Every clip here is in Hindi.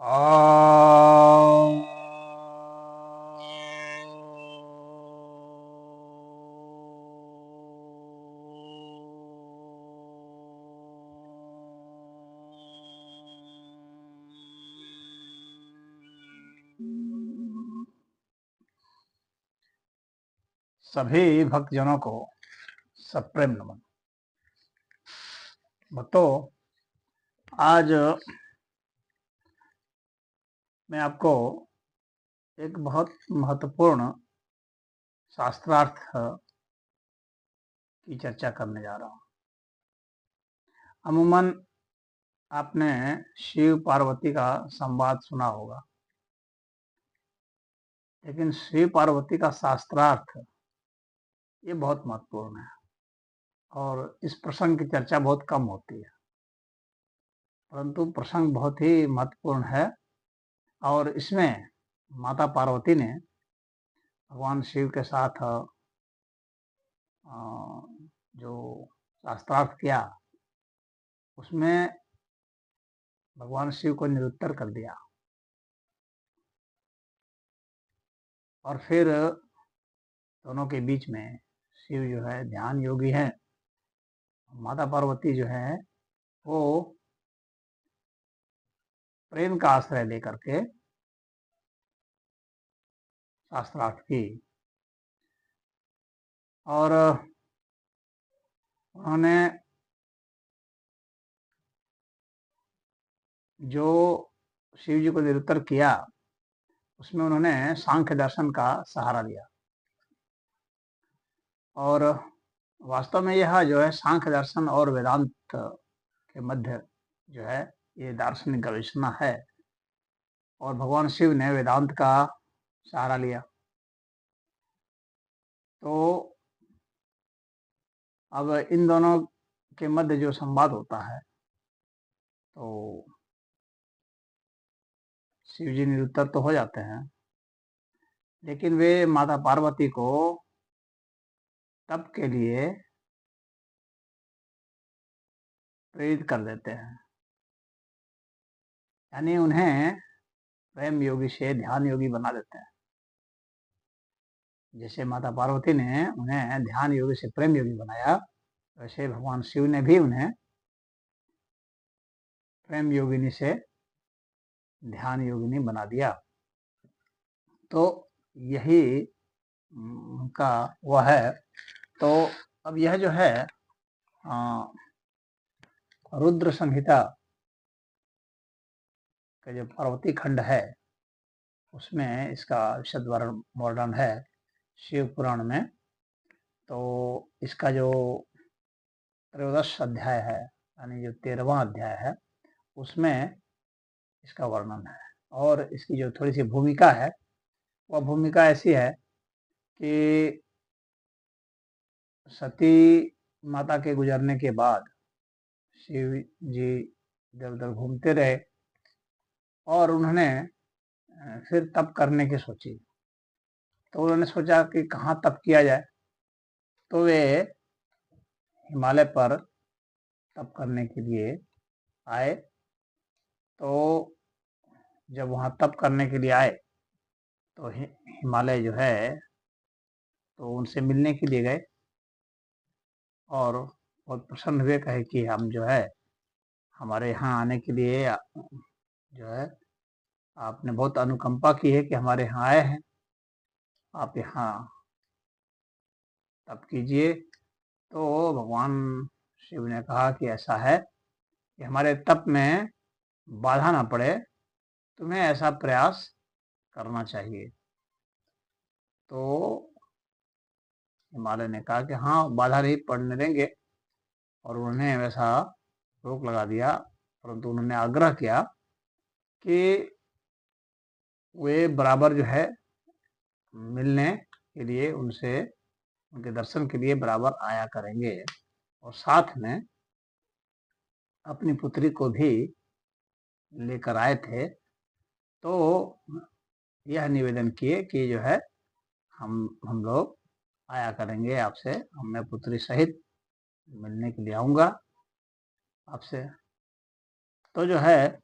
आ सभी भक्तजनों को सप्रेम नमन। भक्तों, आज मैं आपको एक बहुत महत्वपूर्ण शास्त्रार्थ की चर्चा करने जा रहा हूँ। अमूमन आपने शिव पार्वती का संवाद सुना होगा, लेकिन शिव पार्वती का शास्त्रार्थ ये बहुत महत्वपूर्ण है और इस प्रसंग की चर्चा बहुत कम होती है, परंतु प्रसंग बहुत ही महत्वपूर्ण है। और इसमें माता पार्वती ने भगवान शिव के साथ जो शास्त्रार्थ किया, उसमें भगवान शिव को निरुत्तर कर दिया और फिर दोनों के बीच में शिव जो है ध्यान योगी है, माता पार्वती जो है वो प्रेम का आश्रय लेकर के शास्त्रार्थ की और उन्होंने जो शिव जी को निरुत्तर किया उसमें उन्होंने सांख्य दर्शन का सहारा लिया। और वास्तव में यह जो है सांख्य दर्शन और वेदांत के मध्य जो है ये दार्शनिक गवेषणा है और भगवान शिव ने वेदांत का सहारा लिया। तो अब इन दोनों के मध्य जो संवाद होता है, तो शिव जी निरुत्तर तो हो जाते हैं, लेकिन वे माता पार्वती को तप के लिए प्रेरित कर देते हैं, यानी उन्हें प्रेम योगी से ध्यान योगी बना देते हैं। जैसे माता पार्वती ने उन्हें ध्यान योगी से प्रेम योगी बनाया, वैसे भगवान शिव ने भी उन्हें प्रेम योगिनी से ध्यान योगिनी बना दिया। तो यही उनका वह है। तो अब यह जो है रुद्र संहिता का जो पार्वती खंड है उसमें इसका विशद वर्णन है शिव पुराण में। तो इसका जो त्रयोदश अध्याय है, यानी जो 13वां अध्याय है, उसमें इसका वर्णन है। और इसकी जो थोड़ी सी भूमिका है, वह भूमिका ऐसी है कि सती माता के गुजरने के बाद शिव जी इधर उधर घूमते रहे और उन्होंने फिर तप करने की सोची। तो उन्होंने सोचा कि कहाँ तप किया जाए, तो वे हिमालय पर तप करने के लिए आए। तो जब वहाँ तप करने के लिए आए तो हिमालय जो है तो उनसे मिलने के लिए गए और बहुत प्रसन्न हुए, कहे कि हम जो है हमारे यहाँ आने के लिए जो है आपने बहुत अनुकंपा की है कि हमारे यहाँ आए हैं, आप यहाँ तप कीजिए। तो भगवान शिव ने कहा कि ऐसा है कि हमारे तप में बाधा ना पड़े, तुम्हें ऐसा प्रयास करना चाहिए। तो हिमालय ने कहा कि हाँ, बाधा नहीं पड़ने देंगे, और उन्होंने वैसा रोक लगा दिया। परंतु उन्होंने आग्रह किया कि वे बराबर जो है मिलने के लिए उनसे, उनके दर्शन के लिए बराबर आया करेंगे, और साथ में अपनी पुत्री को भी लेकर आए थे। तो यह निवेदन किए कि जो है हम लोग आया करेंगे आपसे, मैं पुत्री सहित मिलने के लिए आऊँगा आपसे। तो जो है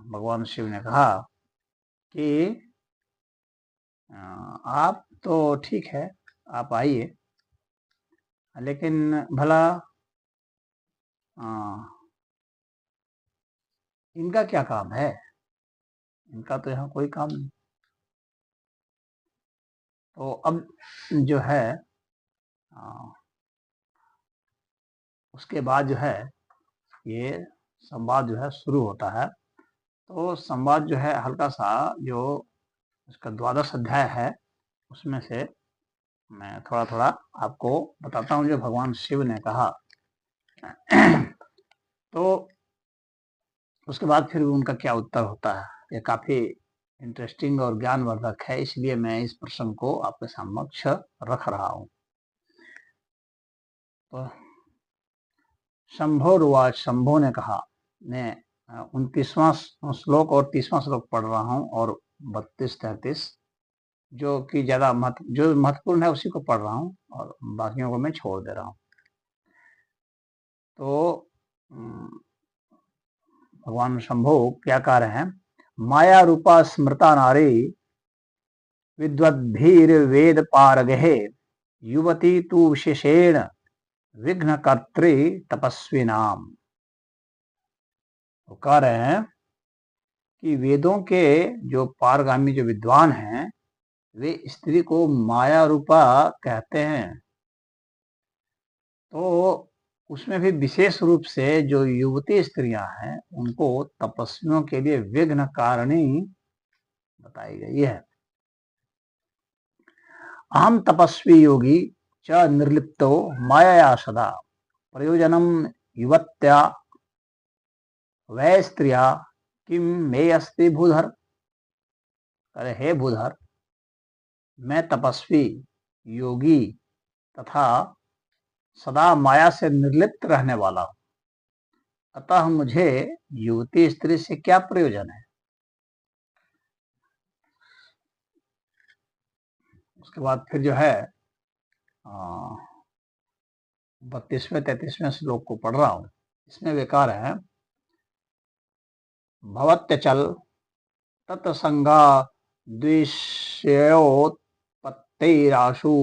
भगवान शिव ने कहा कि आप तो ठीक है, आप आइए, लेकिन भला इनका क्या काम है? इनका तो यहाँ कोई काम नहीं। तो अब जो है उसके बाद जो है ये संवाद जो है शुरू होता है। तो संवाद जो है हल्का सा जो इसका 12वां अध्याय है उसमें से मैं थोड़ा थोड़ा आपको बताता हूँ जो भगवान शिव ने कहा। तो उसके बाद फिर उनका क्या उत्तर होता है, ये काफी इंटरेस्टिंग और ज्ञानवर्धक है, इसलिए मैं इस प्रसंग को आपके समक्ष रख रहा हूँ। तो शंभोरुवाच, शंभो ने कहा, मैं 29वां श्लोक और 30वां श्लोक पढ़ रहा हूँ और 32-33 जो कि ज्यादा जो महत्वपूर्ण है उसी को पढ़ रहा हूँ और बाकियों को मैं छोड़ दे रहा हूँ। तो भगवान शंभो क्या कह रहे हैं, माया रूपा स्मृता नारी विद्वद्भीर्वेद पारगहे युवती तु विशेषेण विघ्नकर्त्री तपस्वी नाम। तो कह रहे हैं कि वेदों के जो पारगामी जो विद्वान हैं वे स्त्री को माया रूपा कहते हैं। तो उसमें भी विशेष रूप से जो युवती स्त्रियां हैं उनको तपस्वियों के लिए विघ्न कारिणी बताई गई है। अहम तपस्वी योगी च निर्लिप्तो माया सदा प्रयोजनम युवत्या वै स्त्रिया किम मे अस्ति भूधर। अरे हे भूधर, मैं तपस्वी योगी तथा सदा माया से निर्लिप्त रहने वाला हूं, अतः मुझे युवती स्त्री से क्या प्रयोजन है। उसके बाद फिर जो है 32वें-33वें श्लोक को पढ़ रहा हूं। इसमें विकार है, भवत्यचल तत्संगा द्विषयोत्पत्तिराशु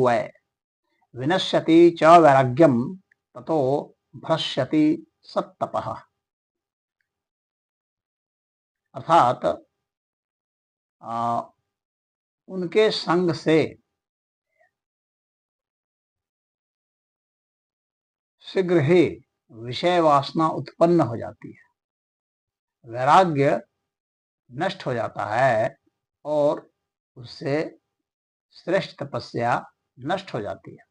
वै विनश्यति च वैराग्यम ततो भ्रश्यति सत्तपः। अर्थात उनके संग से शीघ्र ही विषय वासना उत्पन्न हो जाती है, वैराग्य नष्ट हो जाता है और उससे श्रेष्ठ तपस्या नष्ट हो जाती है।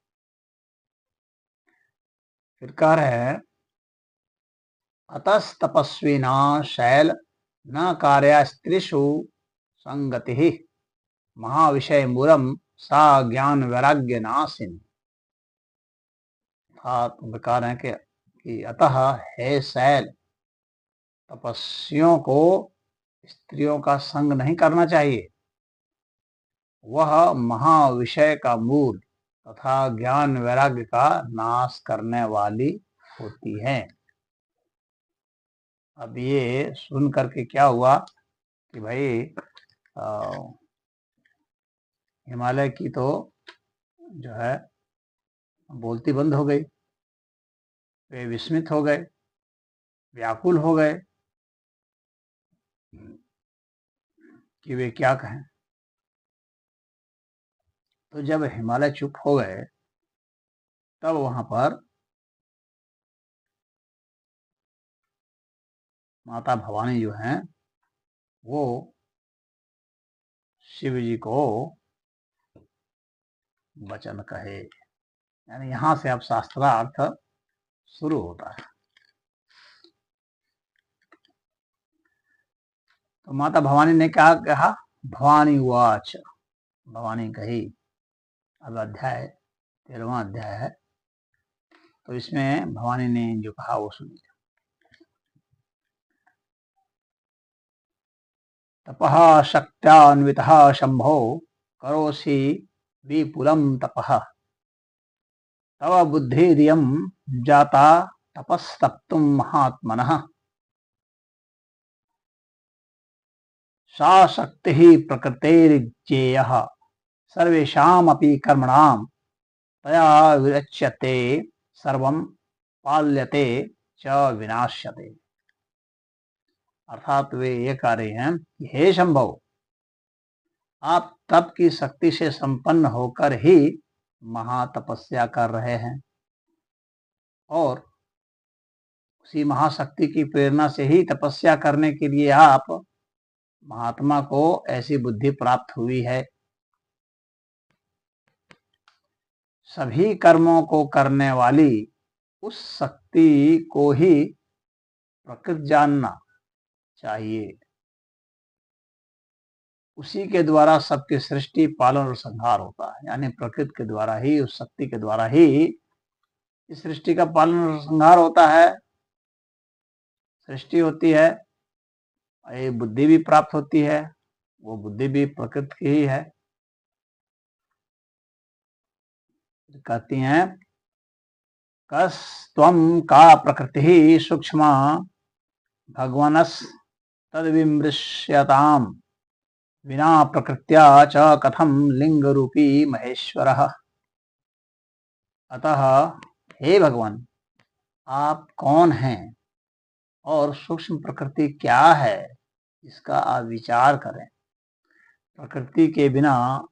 फिर कह रहे हैं, अतस तपस्विना शैल न कार्या स्त्रीषु संगति महाविषय मूलम सा ज्ञान वैराग्य नासिन। कह रहे हैं कि अतः हे शैल, तपस्वियों को स्त्रियों का संग नहीं करना चाहिए, वह महाविषय का मूल तथा ज्ञान वैराग्य का नाश करने वाली होती है। अब ये सुन करके क्या हुआ कि भाई हिमालय की तो जो है बोलती बंद हो गई, वे विस्मित हो गए, व्याकुल हो गए कि वे क्या कहें। तो जब हिमालय चुप हो गए तब वहां पर माता भवानी जो हैं वो शिव जी को वचन कहे, यानी यहां से अब शास्त्रार्थ शुरू होता है। तो माता भवानी ने क्या कहा, भवानी वाच, भवानी कही। अब अध्याय 13वां अध्याय है, तो इसमें भवानी ने जो कहा वो सुनिए। तपः शक्त्यान्वितः शंभो करोसि विपुलं तपः तव बुद्धिरियं जाता तपस्तप्तुं महात्मनः। सा शक्ति ही प्रकृतेर्ज्ञेय सर्वेषामपि कर्मणां तया विरच्यते सर्वं पाल्यते च विनाश्यते। अर्थात वे ये कह रहे हैं कि हे शंभव, आप तप की शक्ति से संपन्न होकर ही महातपस्या कर रहे हैं और उसी महाशक्ति की प्रेरणा से ही तपस्या करने के लिए आप महात्मा को ऐसी बुद्धि प्राप्त हुई है। सभी कर्मों को करने वाली उस शक्ति को ही प्रकृति जानना चाहिए। उसी के द्वारा सबकी सृष्टि, पालन और संहार होता है। यानी प्रकृति के द्वारा ही, उस शक्ति के द्वारा ही इस सृष्टि का पालन और संहार होता है, सृष्टि होती है, ये बुद्धि भी प्राप्त होती है, वो बुद्धि भी प्रकृति की ही है। कहती हैं कस्त्वं का प्रकृति सूक्ष्मा भगवनस् तद्विमृश्यताम् विना प्रकृत्या च कथम लिंग रूपी महेश्वरः। अतः हे भगवान, आप कौन हैं और सूक्ष्म प्रकृति क्या है, इसका आप विचार करें। प्रकृति के बिना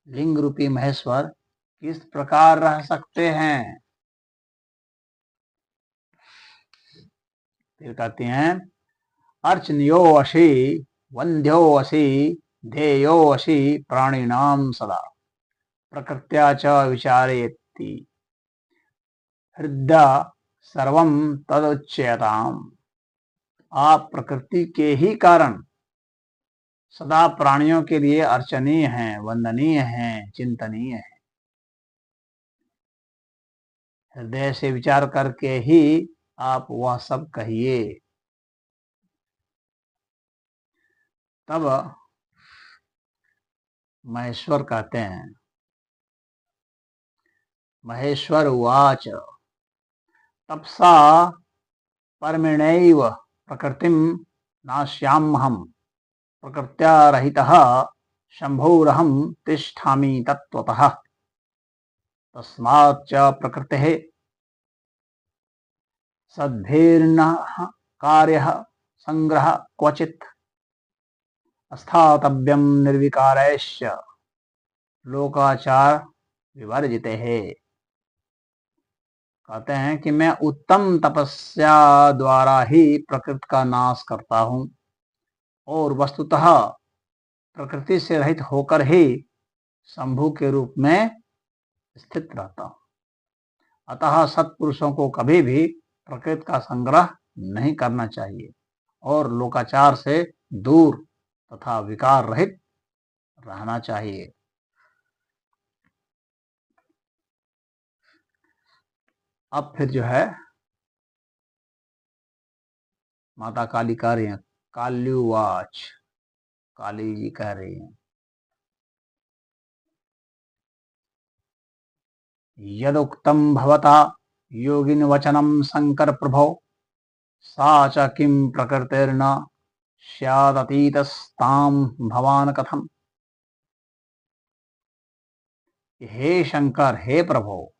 लिंग रूपी महेश्वर किस प्रकार रह सकते हैं। फिर कहते हैं अर्चनीयो असी वंद्यो असी ध्येयो असी प्राणिनाम सदा प्रकृत्या च विचारयति हृदय सर्वं तदुच्यताम्। आप प्रकृति के ही कारण सदा प्राणियों के लिए अर्चनीय हैं, वंदनीय हैं, चिंतनीय हैं। हृदय से विचार करके ही आप वह सब कहिए। तब महेश्वर कहते हैं, महेश्वर उवाच तपसा परमेणैव प्रकृतिं नाश्याम्यहम् प्रकृत्या रहितः शंभोरहं तिष्ठामि तत्त्वतः तस्मात् च प्रकृतेः सद्भिर्न कार्यः संग्रह क्वचित् स्थातव्यं निर्विकारैश्च लोकाचार विवर्जिते है। कहते हैं कि मैं उत्तम तपस्या द्वारा ही प्रकृति का नाश करता हूं और वस्तुतः प्रकृति से रहित होकर ही शंभु के रूप में स्थित रहता हूं। अतः सत्पुरुषों को कभी भी प्रकृति का संग्रह नहीं करना चाहिए और लोकाचार से दूर तथा विकार रहित रहना चाहिए। अब फिर जो है माता काली कह रही हैं, काल्युवाच, काली जी कह रही हैं, यदुक्तम भवता योगिन वचनम शंकर प्रभो सा च किम प्रकृतिर्न स्यादतीतस्ताम भवान कथम। हे शंकर, हे प्रभो,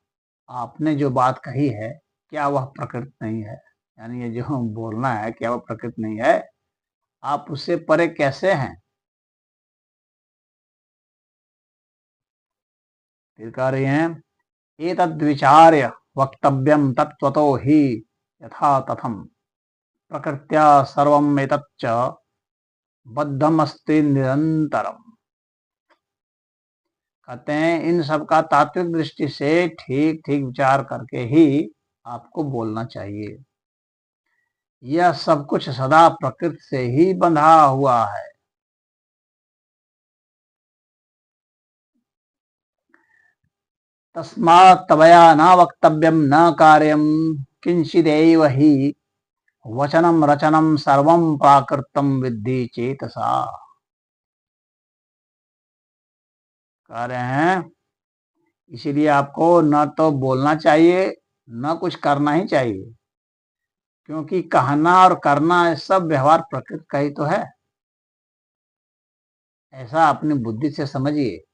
आपने जो बात कही है क्या वह प्रकृति नहीं है? यानी ये जो बोलना है क्या वह प्रकृति नहीं है? आप उससे परे कैसे हैं? फिर कह रहे हैं एतद् विचार्य वक्तव्यम तत्त्वतो ही यथा तथम प्रकृत्या सर्वम एतच्च बद्धमस्ति निरंतरम। कहते हैं इन सब का तात्विक दृष्टि से ठीक ठीक विचार करके ही आपको बोलना चाहिए। यह सब कुछ सदा प्रकृति से ही बंधा हुआ है। तस्मात् तवया न वक्तव्यम न कार्यम किंचिदेव हि वचनम रचनम सर्वम प्राकृतम विद्धि चेतसा। कह रहे हैं इसीलिए आपको न तो बोलना चाहिए न कुछ करना ही चाहिए, क्योंकि कहना और करना सब व्यवहार प्रकृति का ही तो है। ऐसा अपनी बुद्धि से समझिए।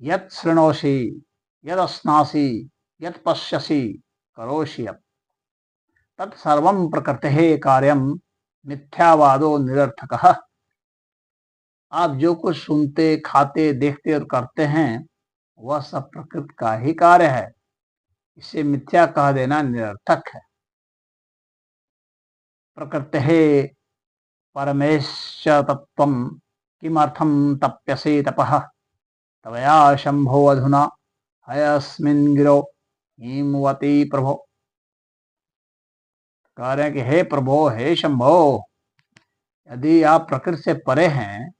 यत् शृणोषि यद स्नासि यत् पश्यसि करोषि अब तत्सर्वं प्रकृतेः कार्यं मिथ्यावादो निरर्थकः। आप जो कुछ सुनते, खाते, देखते और करते हैं वह सब प्रकृति का ही कार्य है। इसे मिथ्या कह देना निरर्थक है। प्रकृतेः परमेश्च तत्त्वं किमर्थं तप्यसे तपः तवया शंभो अधुना हयस्मिन् गिरो हिमवती प्रभो। कह रहे हैं कि हे प्रभो, हे शंभो, यदि आप प्रकृति से परे हैं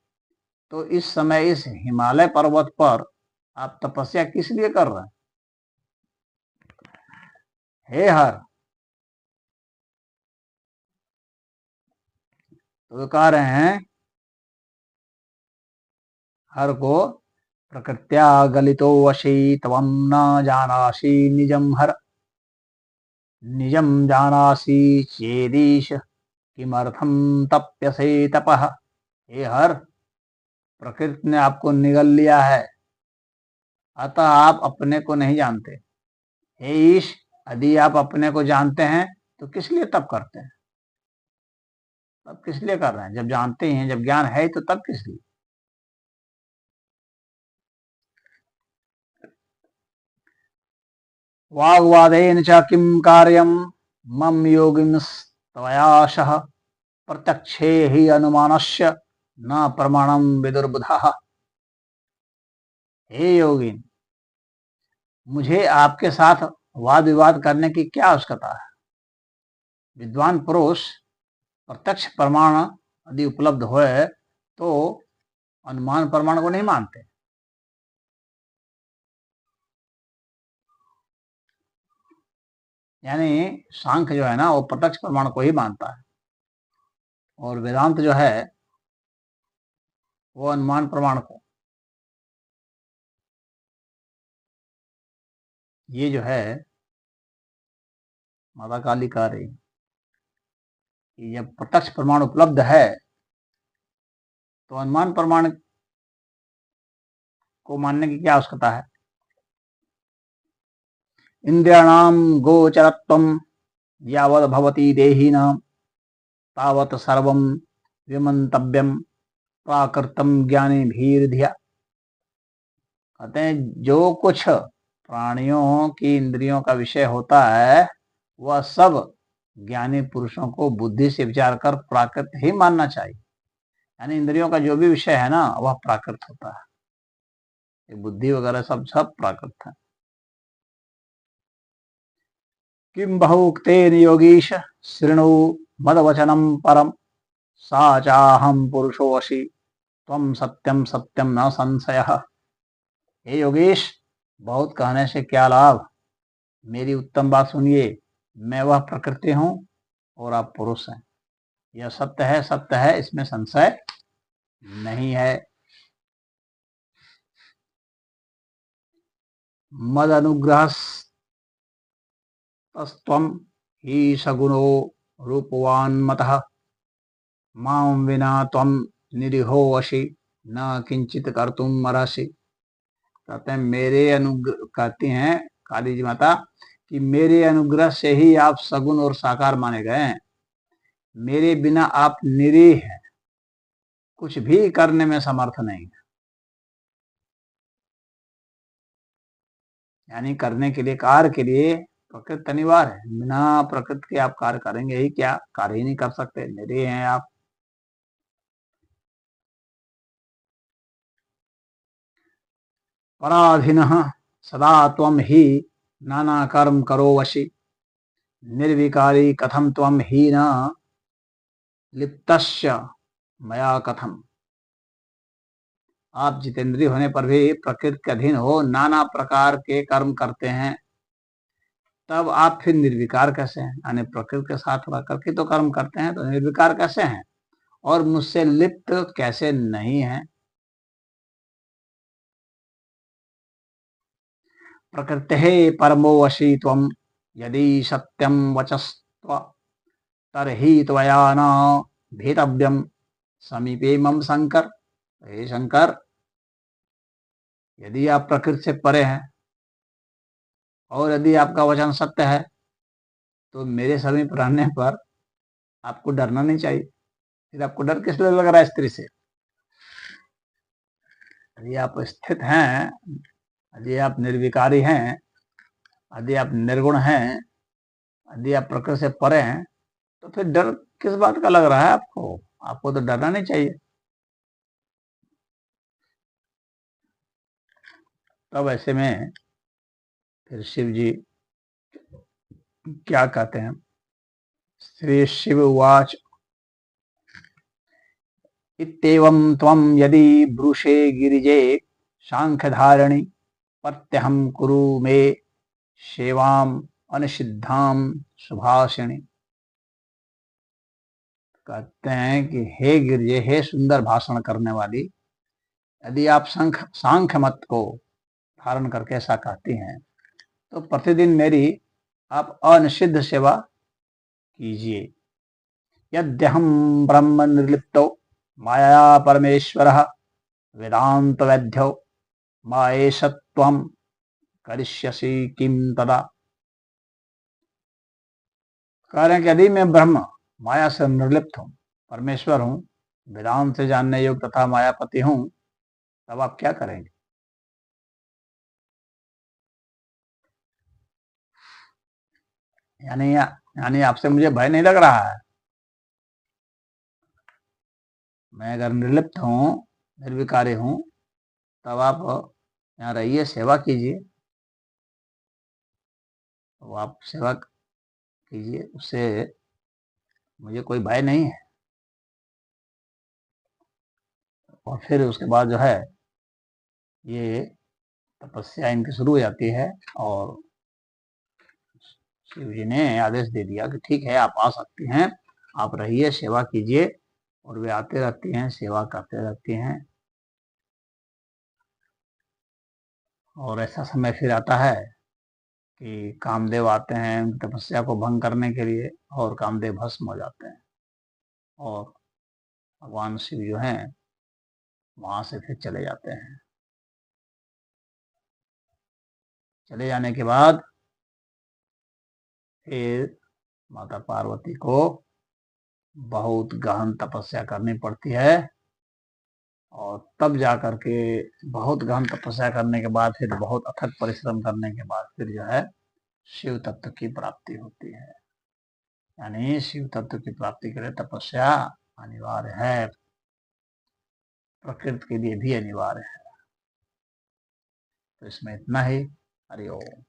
तो इस समय इस हिमालय पर्वत पर आप तपस्या किस लिए कर रहे हैं? हे हर, तो कह रहे हैं हर को, प्रकृत्या गलितो वशी तवं न जानासि निजं हर निजं जानासि चेदीश किमर्थं तप्यसे तपः। हे हर, प्रकृति ने आपको निगल लिया है, अतः आप अपने को नहीं जानते। हे ईश, यदि आप अपने को जानते हैं तो किस लिए तप करते हैं? तब किस लिए कर रहे हैं? जब जानते हैं, जब ज्ञान है तो तब किस लिए? वाग्वादेन च किं कार्यं मम योगिनस्त्वयाशः प्रत्यक्षे हि अनुमानस्य न प्रमाणम विदुर्बुधः। हे योगिन, मुझे आपके साथ वाद विवाद करने की क्या आवश्यकता है? विद्वान पुरुष प्रत्यक्ष प्रमाण यदि उपलब्ध होए तो अनुमान प्रमाण को नहीं मानते। यानी सांख्य जो है ना, वो प्रत्यक्ष प्रमाण को ही मानता है, और वेदांत जो है वो अनुमान प्रमाण को। ये जो है माता काली कह रही कि जब प्रत्यक्ष प्रमाण उपलब्ध है तो अनुमान प्रमाण को मानने की क्या आवश्यकता है? इंद्रियाणाम गोचरत्वम यावद भवति देहिनां तावत सर्वं विमंतव्यम प्राकृतम ज्ञानी भीर्धिया। कहते हैं जो कुछ प्राणियों की इंद्रियों का विषय होता है वह सब ज्ञानी पुरुषों को बुद्धि से विचार कर प्राकृत ही मानना चाहिए। यानी इंद्रियों का जो भी विषय है ना वह प्राकृत होता है, बुद्धि वगैरह सब सब प्राकृत है। किम बहुक्तेन योगीश शृणु मदवचनम परम सा चाहम पुरुषो वशी त्वं सत्यम सत्यम न संशयः। हे योगेश, बहुत कहने से क्या लाभ, मेरी उत्तम बात सुनिए। मैं वह प्रकृति हूं और आप पुरुष हैं। यह सत्य है, सत्य है, इसमें संशय नहीं है। मद अनुग्रह तस्त्वं ही सगुणो रूपवान मतः मां विना त्वं निरीहो वशी न किंचित कर्तुम अर्हसि। कहते हैं मेरे अनुग्रह, कहती हैं काली जी माता कि मेरे अनुग्रह से ही आप सगुण और साकार माने गए हैं। मेरे बिना आप निरीह हैं, कुछ भी करने में समर्थ नहीं है। यानी करने के लिए, कार्य के लिए प्रकृति अनिवार्य है। बिना प्रकृति के आप कार्य करेंगे ही क्या? कार्य ही नहीं कर सकते, निरीह हैं आप। पराधीनः सदा त्वं ही नाना कर्म करो वशी निर्विकारी कथम त्वं ही न लिप्तस्य मया कथम। आप जितेंद्रिय होने पर भी प्रकृति के अधीन हो, नाना प्रकार के कर्म करते हैं, तब आप फिर निर्विकार कैसे हैं? यानी प्रकृति के साथ रह करके तो कर्म करते हैं, तो निर्विकार कैसे हैं और मुझसे लिप्त कैसे नहीं है? प्रकृतेः परमो वशी त्वं यदि सत्यं वचस्त्व तर्हि त्वया न भेतव्यम समीपे मम शंकर, हे शंकर, यदि आप प्रकृति से परे हैं और यदि आपका वचन सत्य है तो मेरे समीप रहने पर आपको डरना नहीं चाहिए। फिर आपको डर किस लिए लग रहा है स्त्री से? यदि आप स्थित हैं, यदि आप निर्विकारी हैं, यदि आप निर्गुण हैं, यदि आप प्रकृति से परे हैं, तो फिर डर किस बात का लग रहा है आपको? आपको तो डरना नहीं चाहिए। तब ऐसे में फिर शिव जी क्या कहते हैं? श्री शिव उवाच इत्येवं त्वं यदि ब्रूषे गिरिजे सांख्यधारिणि प्रत्यहं कुरु मे सेवाम अनिषिद्धाम सुभाषिणी। कहते हैं कि हे गिरिजे, हे सुंदर भाषण करने वाली, यदि आप सांख्य मत को धारण करके ऐसा कहती हैं तो प्रतिदिन मेरी आप अनिषिद्ध सेवा कीजिए। यद्यहं ब्रह्म निर्लिप्तो माया परमेश्वरः वेदांत वैद्यो माएष त्वं करिष्यसि किं तदा। कह रहे हैं कि यदि मैं ब्रह्म माया से निर्लिप्त हूँ, परमेश्वर हूँ, वेदांत से जानने योग्य तथा मायापति हूँ, तब आप क्या करेंगे? यानी आपसे मुझे भय नहीं लग रहा है। मैं अगर निर्लिप्त हूँ, निर्विकारी हूँ, तब आप यहाँ रहिए, सेवा कीजिए। तो आप सेवा कीजिए, उससे मुझे कोई भय नहीं है। और फिर उसके बाद जो है ये तपस्या इनकी शुरू हो जाती है और शिव जी ने आदेश दे दिया कि ठीक है, आप आ सकती हैं, आप रहिए, सेवा कीजिए। और वे आते रहती हैं, सेवा करते रहती हैं। और ऐसा समय फिर आता है कि कामदेव आते हैं उनकी तपस्या को भंग करने के लिए, और कामदेव भस्म हो जाते हैं और भगवान शिव जो हैं वहां से फिर चले जाते हैं। चले जाने के बाद फिर माता पार्वती को बहुत गहन तपस्या करनी पड़ती है। और तब जा करके बहुत गहन तपस्या करने के बाद, फिर बहुत अथक परिश्रम करने के बाद फिर जो है शिव तत्व की प्राप्ति होती है। यानी शिव तत्व की प्राप्ति के लिए तपस्या अनिवार्य है, प्रकृति के लिए भी अनिवार्य है। तो इसमें इतना ही। हरि ओम।